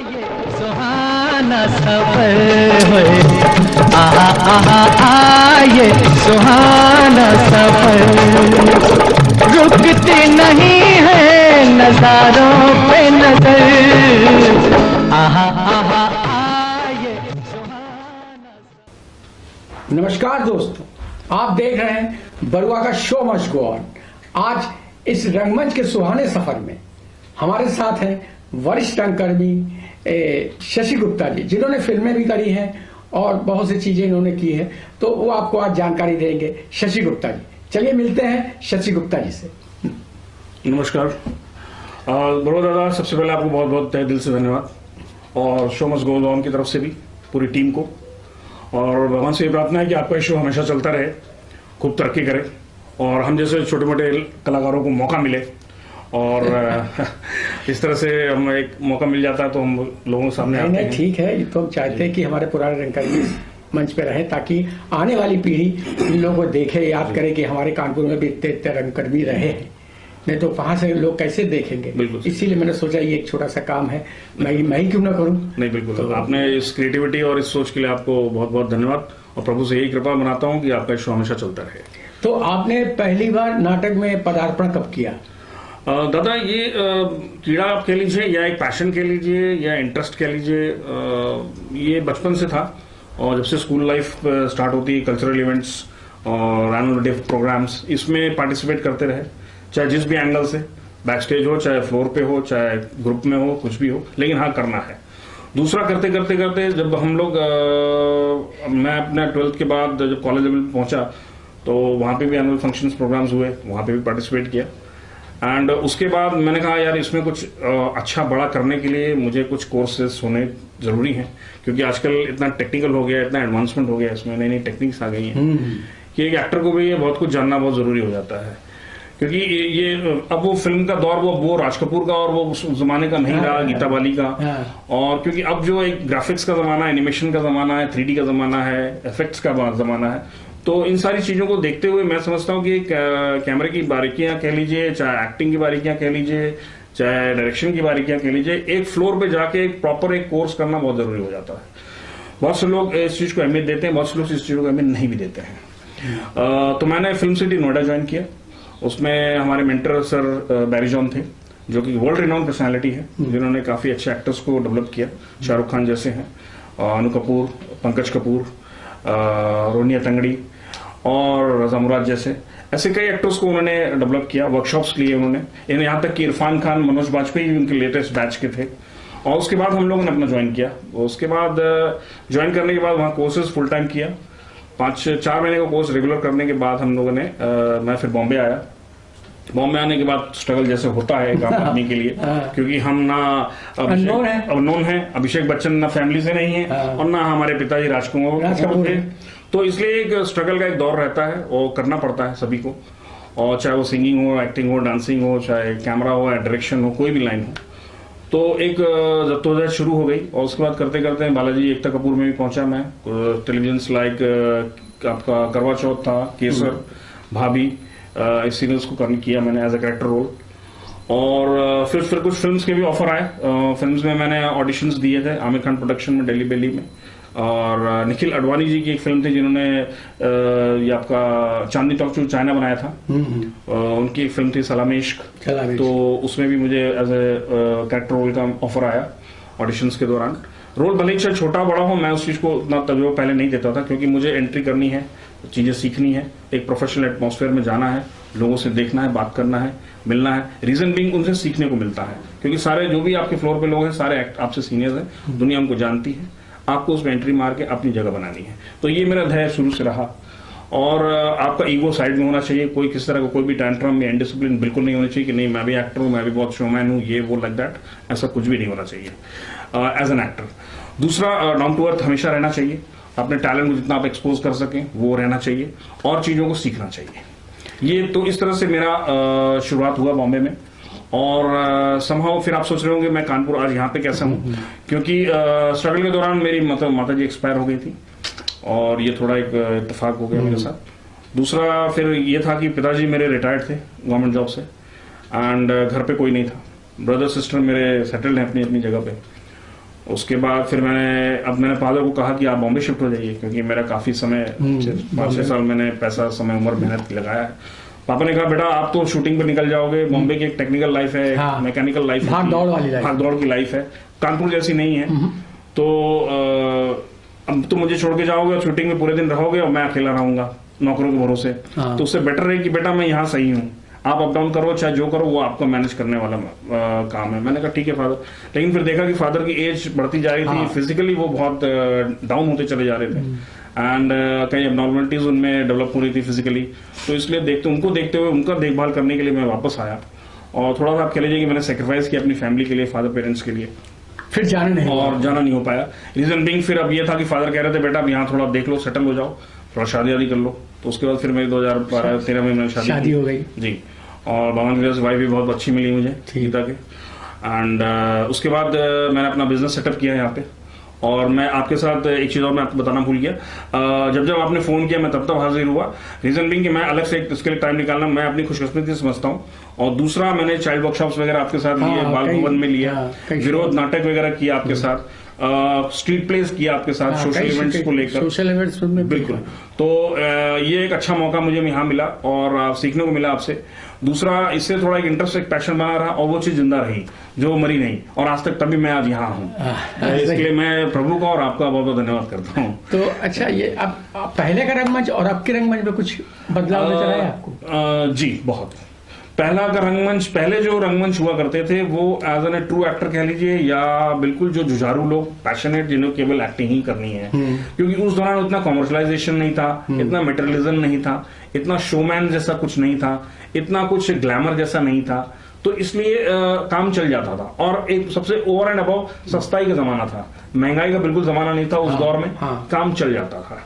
सुहाना सफर है, आहा आहा आए सुहाना सफर, रुकती नहीं है नजारों पे नजर, आहा आहा आए सुहाना। नमस्कार दोस्तों, आप देख रहे हैं बरुआ का शो मस्ट गो ऑन। आज इस रंगमंच के सुहाने सफर में हमारे साथ हैं वरिष्ठ रंगकर्मी शशि गुप्ता जी, जिन्होंने फिल्में भी करी हैं और बहुत सी चीजें इन्होंने की हैं, तो वो आपको आज जानकारी देंगे। शशि गुप्ता जी, चलिए मिलते हैं शशि गुप्ता जी से। नमस्कार बड़ो दादा, सबसे पहले आपको बहुत बहुत तहे दिल से धन्यवाद, और शो मस्ट गो ऑन की तरफ से भी पूरी टीम को, और भगवान से ये प्रार्थना है कि आपका शो हमेशा चलता रहे, खूब तरक्की करे, और हम जैसे छोटे मोटे कलाकारों को मौका मिले, और इस तरह से हम एक मौका मिल जाता है तो हम लोगों के सामने आते हैं। ठीक है, ये तो हम चाहते हैं कि हमारे पुराने रंगकर्मी मंच पे रहे, ताकि आने वाली पीढ़ी इन लोगों को देखे, याद करे कि हमारे कानपुर में भी इतने इतने रंगकर्मी रहे हैं, नहीं तो वहां से लोग कैसे देखेंगे। इसीलिए मैंने सोचा ये एक छोटा सा काम है, मैं ही क्यों ना करूं। नहीं, बिल्कुल तो आपने इस क्रिएटिविटी और इस सोच के लिए आपको बहुत बहुत धन्यवाद, और प्रभु से यही कृपा मनाता हूं कि आपका शो हमेशा चलता रहे। तो आपने पहली बार नाटक में पदार्पण कब किया? दादा, ये कीड़ा आप कह लीजिए, या एक पैशन कह लीजिए, या इंटरेस्ट कह लीजिए, ये बचपन से था, और जब से स्कूल लाइफ स्टार्ट होती है, कल्चरल इवेंट्स और एनुअल डे प्रोग्राम्स, इसमें पार्टिसिपेट करते रहे, चाहे जिस भी एंगल से, बैक स्टेज हो, चाहे फ्लोर पे हो, चाहे ग्रुप में हो, कुछ भी हो, लेकिन हाँ, करना है। दूसरा, करते करते करते जब हम लोग मैं अपने 12th के बाद जब कॉलेज लेवल पे पहुंचा, तो वहाँ पे भी एनुअल फंक्शंस प्रोग्राम्स हुए, वहाँ पे भी पार्टिसिपेट किया, एंड उसके बाद मैंने कहा यार इसमें कुछ अच्छा बड़ा करने के लिए मुझे कुछ कोर्सेज होने जरूरी हैं, क्योंकि आजकल इतना टेक्निकल हो गया, इतना एडवांसमेंट हो गया, इसमें नई नई टेक्निक्स आ गई हैं कि एक एक्टर को भी ये बहुत कुछ जानना बहुत जरूरी हो जाता है, क्योंकि ये अब वो फिल्म का दौर वो राज कपूर का और वो उस जमाने का नहीं रहा, गीता बाली का, और क्योंकि अब जो एक ग्राफिक्स का जमाना है, एनिमेशन का जमाना है, 3D का जमाना है, इफेक्ट्स का जमाना है, तो इन सारी चीजों को देखते हुए मैं समझता हूँ कि कैमरे की बारीकियां कह लीजिए, चाहे एक्टिंग की बारीकियां कह लीजिए, चाहे डायरेक्शन की बारीकियां कह लीजिए, एक फ्लोर पे जाके एक प्रॉपर एक कोर्स करना बहुत जरूरी हो जाता है। बहुत से लोग इस चीज को अहमियत देते हैं, बहुत से लोग इस चीज को अहमियत नहीं भी देते हैं। तो मैंने फिल्म सिटी नोएडा ज्वाइन किया, उसमें हमारे मेंटर सर बैरी जॉन थे, जो कि वर्ल्ड रिनाउंड पर्सनैलिटी है, जिन्होंने काफी अच्छे एक्टर्स को डेवलप किया, शाहरुख खान जैसे हैं, अनु कपूर, पंकज कपूर, रोनिया तंगड़ी और रजा मुराद जैसे, ऐसे कई एक्टर्स को उन्होंने डेवलप किया, वर्कशॉप्स लिए उन्होंने, यहाँ तक कि इरफान खान, मनोज बाजपेयी उनके लेटेस्ट बैच के थे। और उसके बाद हम लोगों ने अपना ज्वाइन किया, उसके बाद ज्वाइन करने के बाद वहाँ कोर्सेज फुल टाइम किया, 4 महीने का कोर्स रेगुलर करने के बाद हम लोगों ने मैं फिर बॉम्बे आया। बॉम्बे आने के बाद स्ट्रगल जैसे होता है एक आदमी के लिए, क्योंकि हम ना अननोन है, अभिषेक बच्चन ना फैमिली से नहीं है, और ना हमारे पिताजी राजकुमार थे, तो इसलिए एक स्ट्रगल का एक दौर रहता है, वो करना पड़ता है सभी को, और चाहे वो सिंगिंग हो, एक्टिंग हो, डांसिंग हो, चाहे कैमरा हो, डायरेक्शन हो, कोई भी लाइन हो, तो एक जद्दोजहद शुरू हो गई। और उसके बाद करते करते बालाजी एकता कपूर में भी पहुंचा मैं, टेलीविजन लाइक आपका करवा चौथ था, केसर, भाभी, इस सीरियल्स को किया मैंने एज ए कैरेक्टर रोल, और फिर कुछ फिल्म्स के भी ऑफर आए। फिल्म्स में मैंने ऑडिशंस दिए थे, आमिर खान प्रोडक्शन में, दिल्ली बेली में, और निखिल अडवाणी जी की एक फिल्म थी जिन्होंने ये आपका चांदनी टॉक टू चाइना बनाया था, उनकी एक फिल्म थी सलामे इश्क, तो उसमें भी मुझे एज ए कैरेक्टर रोल का ऑफर आया ऑडिशंस के दौरान। रोल भले ही चाहे छोटा बड़ा हो, मैं उस चीज को उतना तजुर्बा पहले नहीं देता था, क्योंकि मुझे एंट्री करनी है, चीजें सीखनी है, एक प्रोफेशनल एटमॉस्फेयर में जाना है, लोगों से देखना है, बात करना है, मिलना है, रीजन बिंग उनसे सीखने को मिलता है, क्योंकि सारे जो भी आपके फ्लोर पे लोग हैं, सारे आपसे सीनियर्स हैं, दुनिया उनको जानती है, आपको उसमें एंट्री मार के अपनी जगह बनानी है। तो ये मेरा ध्येय शुरू से रहा, और आपका ईगो साइड में होना चाहिए, कोई किस तरह का कोई भी टैंट्रम या इनडिसिप्लिन बिल्कुल नहीं होनी चाहिए कि नहीं मैं भी एक्टर हूं, मैं भी बहुत शोमैन हूं, ये वो लाइक दैट, ऐसा कुछ भी नहीं होना चाहिए एज एन एक्टर। दूसरा, डाउन टू अर्थ हमेशा रहना चाहिए, अपने टैलेंट को जितना आप एक्सपोज कर सकें वो रहना चाहिए, और चीजों को सीखना चाहिए। ये तो इस तरह से मेरा शुरुआत हुआ बॉम्बे में, और समहाउ फिर आप सोच रहे होंगे मैं कानपुर आज यहाँ पे कैसे हूँ, क्योंकि स्ट्रगल के दौरान मेरी माता जी एक्सपायर हो गई थी, और ये थोड़ा एक इत्तेफाक हो गया मेरे साथ। दूसरा फिर ये था कि पिताजी मेरे रिटायर्ड थे गवर्नमेंट जॉब से, एंड घर पे कोई नहीं था, ब्रदर सिस्टर मेरे सेटल्ड हैं अपनी अपनी जगह पे, उसके बाद फिर मैंने फादर को कहा कि आप बॉम्बे शिफ्ट हो जाइए, क्योंकि मेरा काफी समय 5-6 साल मैंने पैसा, समय, उम्र, मेहनत लगाया है। पापा ने कहा बेटा आप तो शूटिंग पे निकल जाओगे, बॉम्बे की एक टेक्निकल लाइफ है, हाँ, मैकेनिकल लाइफ है, भाग दौड़ वाली लाइफ, भाग दौड़ की लाइफ है, कानपुर जैसी नहीं है। तो अब तो मुझे छोड़ के जाओगे और शूटिंग में पूरे दिन रहोगे और मैं अकेला रहूंगा नौकरों के भरोसे। हाँ। तो उससे बेटर है कि बेटा मैं यहाँ सही हूँ, आप अप डाउन करो, चाहे जो करो वो आपको मैनेज करने वाला काम है। मैंने कहा ठीक है फादर। लेकिन फिर देखा कि फादर की एज बढ़ती जा रही थी, हाँ। फिजिकली वो बहुत डाउन होते चले जा रहे थे, एंड कई एबनॉर्मलिटीज उनमें डेवलप हो रही थी फिजिकली। तो इसलिए उनको देखते हुए उनका देखभाल करने के लिए मैं वापस आया, और थोड़ा सा आप कह लीजिए कि मैंने सेक्रीफाइस किया अपनी फैमिली के लिए, फादर पेरेंट्स के लिए, फिर जाना नहीं हो पाया। रीजन बिंग फिर अब ये था कि फादर कह रहे थे बेटा अब यहाँ थोड़ा देख लो, सेटल हो जाओ, थोड़ा शादी वादी कर लो। तो उसके बाद फिर मेरी 2012-13 में मैंने शादी हो गई जी, और भगवान की वजह से वाइफ भी बहुत अच्छी मिली मुझे, गीता के। एंड उसके बाद मैंने अपना बिजनेस सेटअप किया यहाँ पे। और मैं आपके साथ एक चीज और मैं आपको बताना भूल गया, जब आपने फोन किया मैं तब हाजिर हुआ। रीजन बिंग कि मैं अलग से इसके लिए टाइम निकालना मैं अपनी खुशकिस्मती समझता हूँ। और दूसरा मैंने चाइल्ड वर्कशॉप्स वगैरह आपके साथ लिए, बाल भवन में लिया, विरोध नाटक वगैरह किया आपके साथ, स्ट्रीट प्लेस किया आपके साथ, सोशल इवेंट्स को लेकर, सोशल इवेंट्स में बिल्कुल। तो ये एक अच्छा मौका मुझे यहाँ मिला और सीखने को मिला आपसे। दूसरा इससे थोड़ा एक इंटरेस्ट, एक पैशन बना रहा, और वो चीज जिंदा रही जो मरी नहीं, और आज तक तभी मैं आज यहाँ हूँ। इसके लिए मैं प्रभु का और आपका बहुत बहुत धन्यवाद करता हूँ। तो अच्छा, ये अब पहले का रंगमंच और अब के रंगमंच में कुछ बदलाव नजर आया आपको? जी बहुत। पहला का रंगमंच, पहले जो रंगमंच हुआ करते थे वो एज एन ट्रू एक्टर कह लीजिए, या बिल्कुल जो जुझारू लोग, पैशनेट, जिन्हें केवल एक्टिंग ही करनी है, क्योंकि उस दौरान उतना कॉमर्शलाइजेशन नहीं था, इतना मटेरियलिज्म नहीं था, इतना शोमैन जैसा कुछ नहीं था, इतना कुछ ग्लैमर जैसा नहीं था। तो इसलिए काम चल जाता था, और एक सबसे ओवर एंड अबव सस्ताई का जमाना था, महंगाई का बिल्कुल जमाना नहीं था उस दौर में, काम चल जाता था।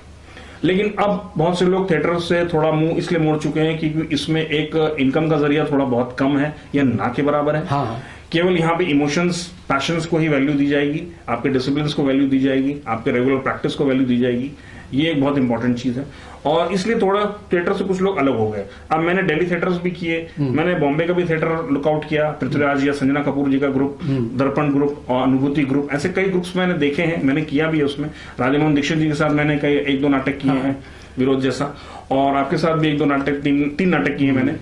लेकिन अब बहुत से लोग थिएटर से थोड़ा मुंह इसलिए मोड़ चुके हैं क्योंकि इसमें एक इनकम का जरिया थोड़ा बहुत कम है या ना के बराबर है। हाँ। केवल यहाँ पे इमोशंस, पैशंस को ही वैल्यू दी जाएगी, आपके डिसिप्लिन को वैल्यू दी जाएगी, आपके रेगुलर प्रैक्टिस को वैल्यू दी जाएगी। ये एक बहुत इंपॉर्टेंट चीज है, और इसलिए थोड़ा थिएटर से कुछ लोग अलग हो गए। अब मैंने दिल्ली थिएटर्स भी किए, मैंने बॉम्बे का भी थिएटर लुकआउट किया, पृथ्वीराज या संजना कपूर जी का ग्रुप, दर्पण ग्रुप और अनुभूति ग्रुप, ऐसे कई ग्रुप्स मैंने देखे हैं, मैंने किया भी है उसमें। राधामोहन दीक्षित जी के साथ मैंने कई 1-2 नाटक किए हैं, विरोध जैसा, और आपके साथ भी 1-2 नाटक, 3 नाटक किए मैंने।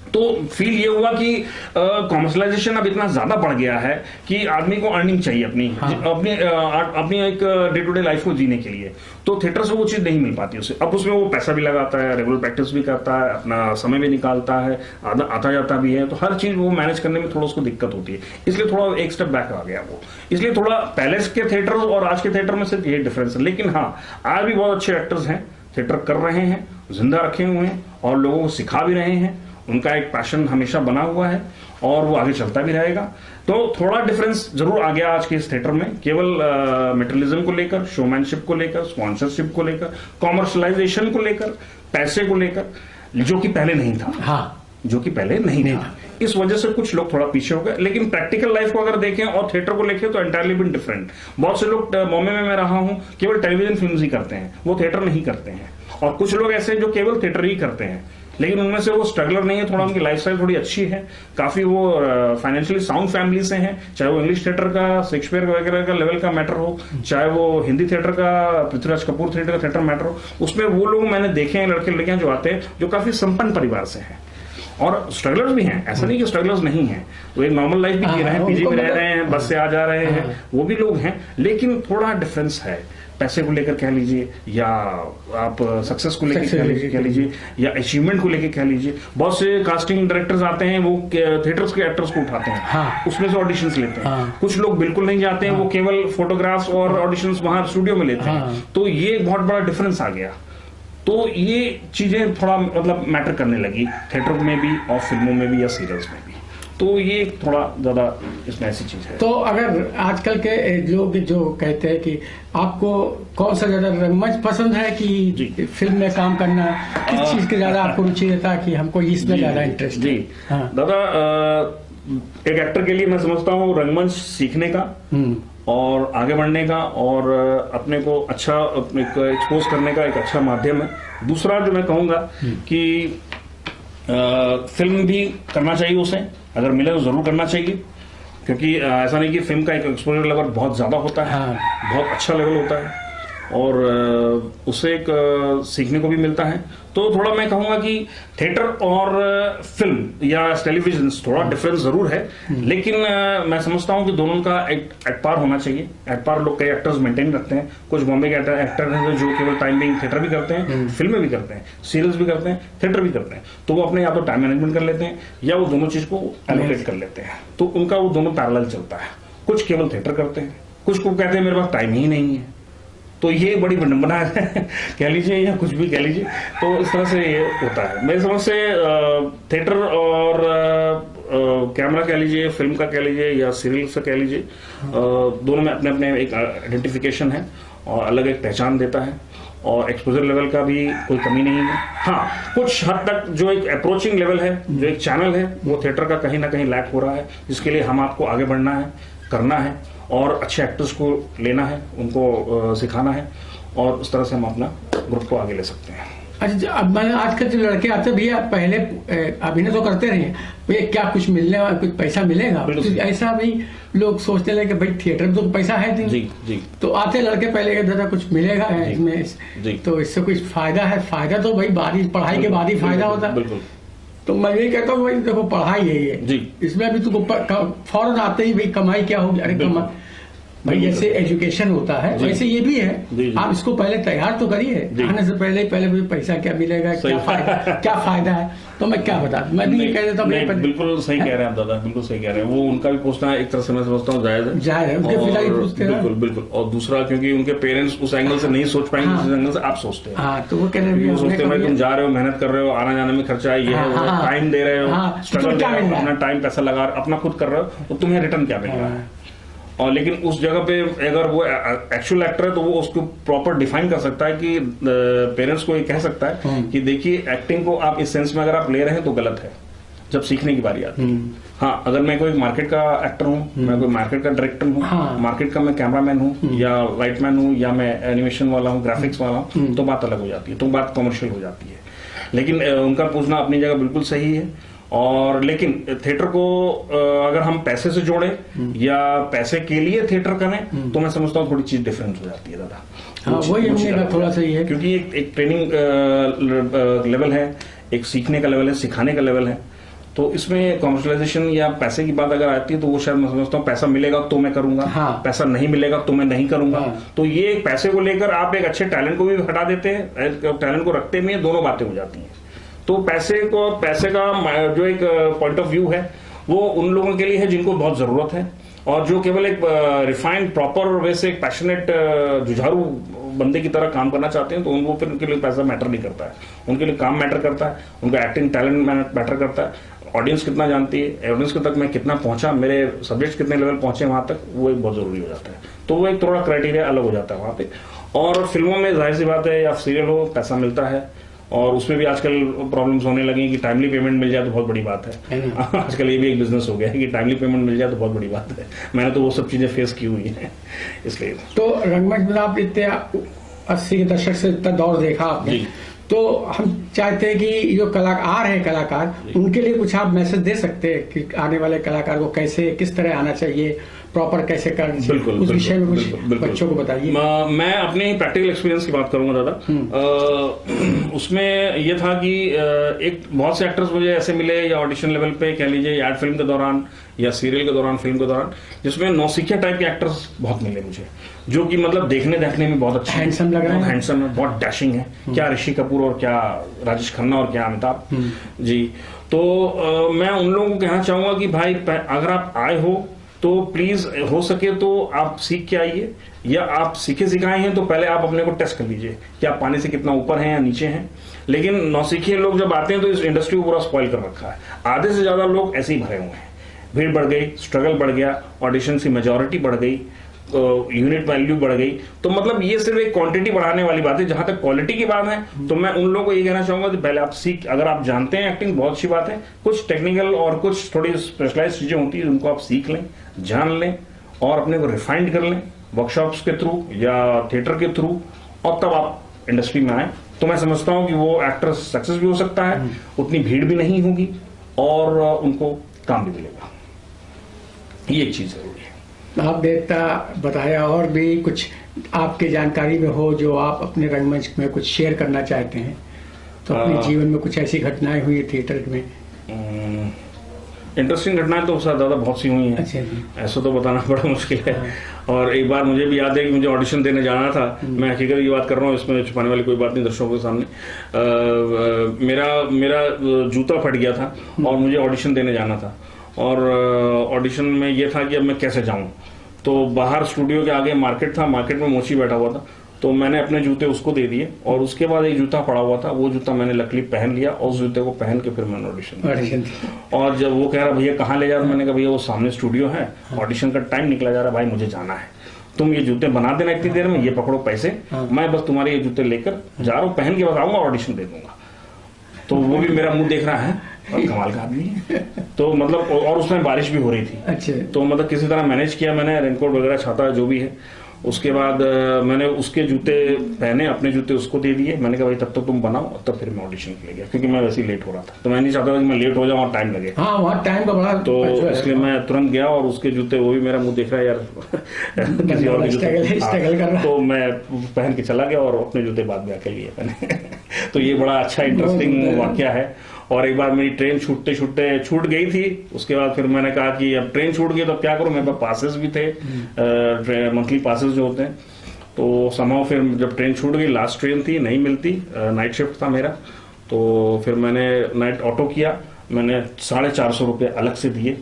तो फील ये हुआ कि कॉमर्शलाइजेशन अब इतना ज्यादा बढ़ गया है कि आदमी को अर्निंग चाहिए अपनी, अपनी एक डे टू डे लाइफ को जीने के लिए। तो थिएटर से वो चीज नहीं मिल पाती उसे। अब उसमें वो पैसा भी लगाता है, रेगुलर प्रैक्टिस भी करता है, अपना समय भी निकालता है, आता जाता भी है, तो हर चीज वो मैनेज करने में थोड़ा उसको दिक्कत होती है। इसलिए थोड़ा एक स्टेप बैक आ गया वो। इसलिए थोड़ा पहले के थिएटर और आज के थिएटर में सिर्फ ये डिफरेंस है। लेकिन हाँ, आज भी बहुत अच्छे एक्टर्स हैं, थिएटर कर रहे हैं, जिंदा रखे हुए हैं, और लोगों को सिखा भी रहे हैं। उनका एक पैशन हमेशा बना हुआ है और वो आगे चलता भी रहेगा। तो थोड़ा डिफरेंस जरूर आ गया आज के इस थिएटर में, केवल मटेरियलिज्म को लेकर, शोमैनशिप को लेकर, स्पॉन्सरशिप को लेकर, कॉमर्शलाइजेशन को लेकर, पैसे को लेकर, जो कि पहले नहीं था। हाँ, जो कि पहले नहीं था। इस वजह से कुछ लोग थोड़ा पीछे हो गए। लेकिन प्रैक्टिकल लाइफ को अगर देखें और थिएटर को लेके तो एंटायरली बिन डिफरेंट। बहुत से लोग, बॉम्बे में मैं रहा हूं, केवल टेलीविजन फिल्म्स ही करते हैं, वो थिएटर नहीं करते हैं। और कुछ लोग ऐसे जो केवल थिएटर ही करते हैं, लेकिन उनमें से वो स्ट्रगलर नहीं है, थोड़ा उनकी लाइफस्टाइल थोड़ी अच्छी है, काफी वो फाइनेंशियली साउंड फैमिली से हैं, चाहे वो इंग्लिश थिएटर का, शेक्सपियर वगैरह का लेवल का मैटर हो, चाहे वो हिंदी थिएटर का, पृथ्वीराज कपूर थिएटर का थिएटर मैटर हो, उसमें वो लोग मैंने देखे हैं, लड़के लड़कियां जो आते हैं, जो काफी संपन्न परिवार से हैं, और स्ट्रगलर्स भी हैं। ऐसा नहीं कि स्ट्रगलर्स नहीं हैं, वो एक नॉर्मल लाइफ भी जी रहे हैं, पीजी में रह रहे हैं, बस से आ जा रहे हैं, वो भी लोग हैं। लेकिन थोड़ा डिफरेंस है, पैसे को लेकर कह लीजिए, या आप सक्सेस को लेकर कह लीजिए, या अचीवमेंट को लेकर कह लीजिए। बहुत से कास्टिंग डायरेक्टर्स आते हैं, वो थिएटर्स के एक्टर्स को उठाते हैं, हाँ। उसमें से ऑडिशंस लेते हैं। कुछ लोग बिल्कुल नहीं जाते हैं, वो केवल फोटोग्राफ्स और ऑडिशंस वहां स्टूडियो में लेते हैं। तो ये एक बहुत बड़ा डिफरेंस आ गया। तो ये चीजें थोड़ा मतलब मैटर करने लगी थिएटर में भी, और फिल्मों में भी, या सीरियल्स में भी। तो ये थोड़ा ज्यादा इसमें ऐसी चीज है। तो अगर आजकल के लोग जो कहते हैं कि आपको कौन सा ज्यादा रंगमंच पसंद है कि फिल्म में काम करना, किस चीज के ज्यादा आपको रुचि रहता है कि हमको इसमें ज्यादा इंटरेस्ट? जी दादा, एक एक्टर के लिए मैं समझता हूँ रंगमंच सीखने का और आगे बढ़ने का, और अपने को अच्छा एक्सपोज करने का एक अच्छा माध्यम है। दूसरा जो मैं कहूंगा कि फिल्म भी करना चाहिए उसे, अगर मिले तो जरूर करना चाहिए। क्योंकि ऐसा नहीं कि फिल्म का एक एक्सपोजर लेवल बहुत ज्यादा होता है, हाँ। बहुत अच्छा लेवल होता है और उससे एक सीखने को भी मिलता है। तो थोड़ा मैं कहूंगा कि थिएटर और फिल्म या टेलीविजन थोड़ा डिफरेंस जरूर है, लेकिन मैं समझता हूं कि दोनों का एट पार होना चाहिए। एट पार लोग कई एक्टर्स मेंटेन रखते हैं। कुछ बॉम्बे के एक्टर हैं जो केवल टाइम बिंग थिएटर भी करते हैं, फिल्में भी करते हैं, सीरियल्स भी करते हैं, थिएटर भी करते हैं। तो वो अपने या तो टाइम मैनेजमेंट कर लेते हैं या वो दोनों चीज को एलोकेट कर लेते हैं, तो उनका वो दोनों पैरेलल चलता है। कुछ केवल थिएटर करते हैं, कुछ को कहते हैं मेरे पास टाइम ही नहीं है। तो ये बड़ी विडंबना है कह लीजिए या कुछ भी कह लीजिए। तो इस तरह से ये होता है। मेरी समझ से थिएटर और कैमरा कह लीजिए, फिल्म का कह लीजिए या सीरियल से कह लीजिए, दोनों में अपने अपने एक आइडेंटिफिकेशन है और अलग एक पहचान देता है और एक्सपोजर लेवल का भी कोई कमी नहीं है। हाँ, कुछ हद तक जो एक अप्रोचिंग लेवल है, जो एक चैनल है, वो थिएटर का कहीं ना कहीं लैक हो रहा है, जिसके लिए हम आपको आगे बढ़ना है, करना है और अच्छे एक्टर्स को लेना है, उनको सिखाना है और उस तरह से हम अपना ग्रुप को आगे ले सकते हैं। अच्छा, अब मैंने आजकल जो लड़के आते हैं भैया, पहले अभिनय तो करते रहे भैया, क्या कुछ मिलने वाला, कुछ पैसा मिलेगा? तो ऐसा भी लोग सोचते रहे कि भाई थिएटर में तो पैसा है नहीं। जी जी। तो आते लड़के पहले के दादा कुछ मिलेगा है इसमें, तो इससे कुछ फायदा है? फायदा तो भाई बाद ही, पढ़ाई के बाद ही फायदा होता है। बिल्कुल। तो मैं यही कहता हूँ भाई देखो, पढ़ाई है ये जी, इसमें भी तुमको फौरन आते ही भाई कमाई क्या होगी, अरे कमाई भाई, जैसे एजुकेशन होता है वैसे ये भी है। जी। आप इसको पहले तैयार तो करिए, आने से पहले मुझे पैसा क्या मिलेगा, क्या फायदा है, तो मैं क्या बता, मैं भी ये कह देता हूँ। बिल्कुल सही कह रहे हैं आप दादा, बिल्कुल सही कह रहे हैं। वो उनका भी पूछना एक तरह से मैं समझता हूँ जायज है, जायज है, उनके पिता ही पूछते हैं। बिल्कुल बिल्कुल। और दूसरा क्योंकि उनके पेरेंट्स उस एंगल से नहीं सोच पाएंगे जिस एंगल से आप सोचते हैं। हाँ, तो वो कह रहे हैं, सोचते हैं तुम जा रहे हो, मेहनत कर रहे हो, आना जाने में खर्चा ये है, टाइम दे रहे हो, स्ट्रगल दे रहे हो, अपना टाइम पैसा लगा अपना खुद कर रहे हो, तो तुम्हें रिटर्न क्या मिलेगा? और लेकिन उस जगह पे अगर वो एक्चुअल एक्टर है तो वो उसको प्रॉपर डिफाइन कर सकता है कि पेरेंट्स को ये कह सकता है कि देखिए एक्टिंग को आप इस सेंस में अगर आप ले रहे हैं तो गलत है, जब सीखने की बारी आती है। हाँ, अगर मैं कोई मार्केट का एक्टर हूँ, मैं कोई मार्केट का डायरेक्टर हूँ, मार्केट का मैं कैमरामैन हूँ या लाइटमैन हूँ या मैं एनिमेशन वाला हूँ, ग्राफिक्स वाला हूँ, तो बात अलग हो जाती है, तो बात कमर्शियल हो जाती है। लेकिन उनका पूछना अपनी जगह बिल्कुल सही है। और लेकिन थिएटर को अगर हम पैसे से जोड़ें या पैसे के लिए थिएटर करें तो मैं समझता हूँ थोड़ी चीज डिफरेंट हो जाती है दादा। हाँ, वही हमने थोड़ा सा ये है, क्योंकि एक ट्रेनिंग लेवल है, एक सीखने का लेवल है, सिखाने का लेवल है। तो इसमें कॉमर्शलाइजेशन या पैसे की बात अगर आती है तो वो शायद मैं समझता हूँ पैसा मिलेगा तो मैं करूंगा, पैसा नहीं मिलेगा तो मैं नहीं करूंगा। तो ये पैसे को लेकर आप एक अच्छे टैलेंट को भी हटा देते हैं, टैलेंट को रखते भी हैं, दोनों बातें हो जाती हैं। तो पैसे का जो एक पॉइंट ऑफ व्यू है वो उन लोगों के लिए है जिनको बहुत जरूरत है, और जो केवल एक रिफाइंड प्रॉपर वे से एक पैशनेट जुझारू बंदे की तरह काम करना चाहते हैं, तो उनको फिर उनके लिए पैसा मैटर नहीं करता है, उनके लिए काम मैटर करता है, उनका एक्टिंग टैलेंट मैटर करता है, ऑडियंस कितना जानती है, ऑडियंस तक मैं कितना पहुंचा, मेरे सब्जेक्ट कितने लेवल पहुंचे वहां तक, वो एक बहुत जरूरी हो जाता है। तो वो एक थोड़ा क्राइटेरिया अलग हो जाता है वहां पे। और फिल्मों में जाहिर सी बात है या सीरियल हो, पैसा मिलता है, और उसमें भी आजकल प्रॉब्लम्स होने लगी कि टाइमली पेमेंट मिल जाए तो बहुत बड़ी बात है। आजकल ये भी एक बिजनेस हो गया है कि टाइमली पेमेंट मिल जाए तो बहुत बड़ी बात है। मैंने तो वो सब चीजें फेस की हुई है, इसलिए। तो रंगमंच में आप इतने 80 के दशक से इतना दौर देखा आपने, तो हम चाहते हैं कि जो कलाकार है, कलाकार, उनके लिए कुछ आप मैसेज दे सकते हैं कि आने वाले कलाकार को कैसे, किस तरह आना चाहिए, प्रॉपर कैसे करना चाहिए, उस विषय में कुछ बच्चों को बताइए। मैं अपने प्रैक्टिकल एक्सपीरियंस की बात करूंगा दादा। उसमें यह था कि एक बहुत से एक्टर्स मुझे ऐसे मिले या ऑडिशन लेवल पे कह लीजिए, या फिल्म के दौरान या सीरियल के दौरान, फिल्म के दौरान, जिसमें नौसिखिया टाइप के एक्टर्स बहुत मिले मुझे, जो कि मतलब देखने में बहुत अच्छे, हैंडसम लग रहे हैं, हैंडसम है, बहुत डैशिंग है, क्या ऋषि कपूर और क्या राजेश खन्ना और क्या अमिताभ जी। तो मैं उन लोगों को कहना चाहूंगा कि भाई अगर आप आए हो तो प्लीज हो सके तो आप सीख के आइए, या आप सीखे सिखाए हैं तो पहले आप अपने को टेस्ट कर लीजिए कि आप पानी से कितना ऊपर हैं या नीचे हैं। लेकिन नौसिखिए लोग जब आते हैं तो इस इंडस्ट्री को पूरा स्पॉइल कर रखा है, आधे से ज्यादा लोग ऐसे ही भरे हुए हैं, भीड़ बढ़ गई, स्ट्रगल बढ़ गया, ऑडिशन की मेजोरिटी बढ़ गई, यूनिट वैल्यू बढ़ गई। तो मतलब ये सिर्फ एक क्वांटिटी बढ़ाने वाली बात है। जहां तक क्वालिटी की बात है तो मैं उन लोगों को ये कहना चाहूंगा कि पहले आप सीख, अगर आप जानते हैं एक्टिंग बहुत अच्छी बात है, कुछ टेक्निकल और कुछ थोड़ी स्पेशलाइज चीजें होती है उनको आप सीख लें, जान लें और अपने को रिफाइंड कर लें वर्कशॉप्स के थ्रू या थिएटर के थ्रू, और तब आप इंडस्ट्री में आए तो मैं समझता हूं कि वो एक्टर सक्सेस भी हो सकता है, उतनी भीड़ भी नहीं होगी और उनको काम भी मिलेगा। ये एक चीज जरूरी है। आपने इतना बताया, और भी कुछ आपके जानकारी में हो जो आप अपने रंगमंच में कुछ शेयर करना चाहते हैं, तो अपने जीवन में कुछ ऐसी घटनाएं हुई थिएटर में? इंटरेस्टिंग घटनाएं तो दादा बहुत सी हुई हैं। अच्छा जी। ऐसा तो बताना बड़ा मुश्किल है। और एक बार मुझे भी याद है कि मुझे ऑडिशन देने जाना था। मैं हकीकत की बात कर रहा हूँ, इसमें छुपाने वाली कोई बात नहीं दर्शकों के सामने। मेरा जूता फट गया था और मुझे ऑडिशन देने जाना था। और ऑडिशन में ये था कि अब मैं कैसे जाऊं। तो बाहर स्टूडियो के आगे मार्केट था, मार्केट में मोची बैठा हुआ था, तो मैंने अपने जूते उसको दे दिए और उसके बाद एक जूता पड़ा हुआ था, वो जूता मैंने लकली पहन लिया और उस जूते को पहन के फिर मैंने ऑडिशन। और जब वो कह रहा भैया कहाँ ले जा रहा, मैंने कहा भैया वो सामने स्टूडियो है, ऑडिशन का टाइम निकला जा रहा, भाई मुझे जाना है, तुम ये जूते बना देना इतनी देर में, ये पकड़ो पैसे, मैं बस तुम्हारे ये जूते लेकर जा रहा हूँ, पहन के बस आऊंगा, ऑडिशन दे दूंगा। तो वो भी मेरा मुंह देख रहा है और कमाल का आदमी है। तो मतलब, और उसमें बारिश भी हो रही थी। अच्छा। तो मतलब किसी तरह मैनेज किया मैंने, रेनकोट वगैरह, छाता जो भी है। उसके बाद मैंने उसके जूते पहने, अपने जूते उसको दे दिए। मैंने कहा भाई तब तक तुम बनाओ, और तब फिर मैं ऑडिशन के लिए गया, क्योंकि मैं वैसे ही लेट हो रहा था। तो मैं नहीं चाहता था कि मैं लेट हो जाऊं और टाइम लगे। हाँ, वहाँ टाइम का बड़ा तो इसलिए मैं तुरंत गया और उसके जूते, वो भी मेरा मुंह देख रहा है यार किसी और के जूते, स्ट्रगल कर रहा। तो मैं पहन के चला गया और अपने जूते बाद में आके लिए मैंने। तो ये बड़ा अच्छा इंटरेस्टिंग वाकया है। और एक बार मेरी ट्रेन छूटते छूटते छूट गई थी। उसके बाद फिर मैंने कहा कि अब ट्रेन छूट गई तो क्या करूं, मेरे पास पासेस भी थे, मंथली पासेस जो होते हैं। तो समाव फिर जब ट्रेन छूट गई, लास्ट ट्रेन थी, नहीं मिलती, नाइट शिफ्ट था मेरा, तो फिर मैंने नाइट ऑटो किया। मैंने 450 रुपये अलग से दिए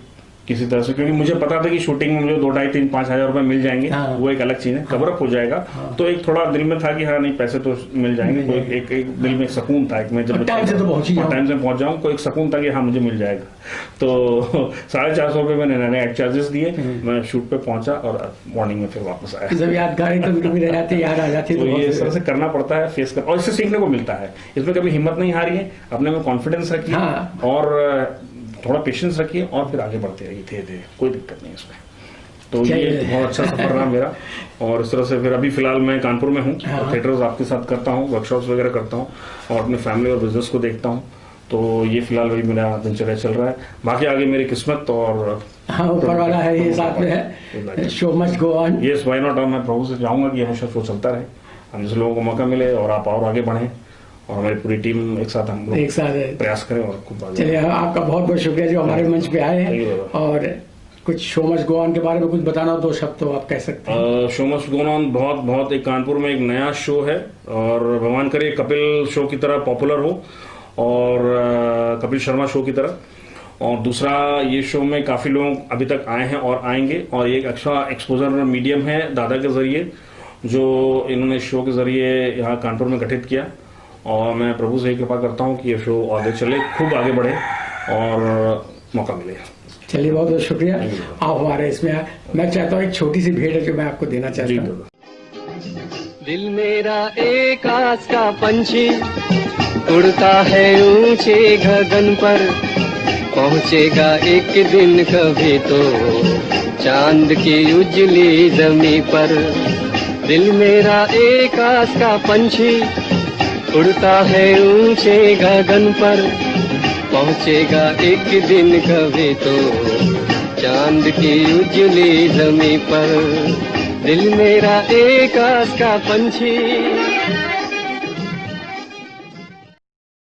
किसी तरह से, क्योंकि मुझे पता था कि शूटिंग में मुझे 2, 2.5, 3, 5 हजार रुपए मिल जाएंगे। हाँ। वो एक अलग चीज है, कवर अप हो जाएगा। तो एक थोड़ा दिल में था कि हाँ नहीं पैसे तो मिल जाएंगे, कोई एक दिल में सुकून था कि मैं जब टाइम से तो पहुंच जाऊं, कोई एक सुकून था कि हाँ मुझे मिल जाएगा। तो 450 रुपये मैंने नाइट चार्जेस दिए, मैं शूट पे पहुंचा और मॉर्निंग में फिर वापस आया। जब यादगारी कभी रह जाती, याद आ जाती, तो ये इस तरह से करना पड़ता है, फेस कर, और इससे सीखने को मिलता है। इसमें कभी हिम्मत नहीं हारी है, अपने में कॉन्फिडेंस रखिए। हाँ। और थोड़ा पेशेंस रखिए और फिर आगे बढ़ते रहिए धीरे धीरे, कोई दिक्कत नहीं इसमें। तो ये बहुत अच्छा सफर रहा मेरा। और इस तरह से फिर अभी फिलहाल मैं कानपुर में हूँ, थिएटर्स आपके साथ करता हूँ, वर्कशॉप्स वगैरह करता हूँ और अपने फैमिली और बिजनेस को देखता हूँ। तो ये फिलहाल वही मेरा दिनचर्या चल रहा है। बाकी आगे मेरी किस्मत और हाँ ऊपर वाला है, ये साथ में है, show must go on. Yes, why not. मैं प्रभु से चाहूंगा कि हमेशा शो चलता रहे, हम जैसे लोगों को मौका मिले और आप और आगे बढ़ें, और हमारी पूरी टीम एक साथ हम लोग प्रयास करें और खूब आगे। चलिए, आपका बहुत बहुत शुक्रिया जो हमारे मंच पे आए हैं। और कुछ शो मस्ट गो ऑन के बारे में कुछ बताना हो 2 शब्द तो आप कह सकते हैं। शो मस्ट गो ऑन बहुत एक कानपुर में एक नया शो है, और भगवान करे कपिल शो की तरह पॉपुलर हो, और कपिल शर्मा शो की तरह। और दूसरा, ये शो में काफी लोग अभी तक आए हैं और आएंगे, और ये एक अच्छा एक्सपोजर मीडियम है दादा के जरिए, जो इन्होंने शो के जरिए यहाँ कानपुर में गठित किया। और मैं प्रभु से कृपा करता हूँ कि ये शो आगे चले, खूब आगे बढ़े और मौका मिले। चलिए, बहुत बहुत शुक्रिया आप हमारे इसमें आए। मैं चाहता हूँ एक छोटी सी भेंट है जो मैं आपको देना चाहता हूँ। दिल मेरा एक आस का पंछी उड़ता है ऊंचे गगन पर, पहुंचेगा एक दिन कभी तो चांद की उजली जमी पर। दिल मेरा एक आस का पंछी उड़ता है ऊंचे गगन पर, पहुंचेगा एक दिन कभी तो चांद की उजली जमी पर। दिल मेरा एक आस का पंछी।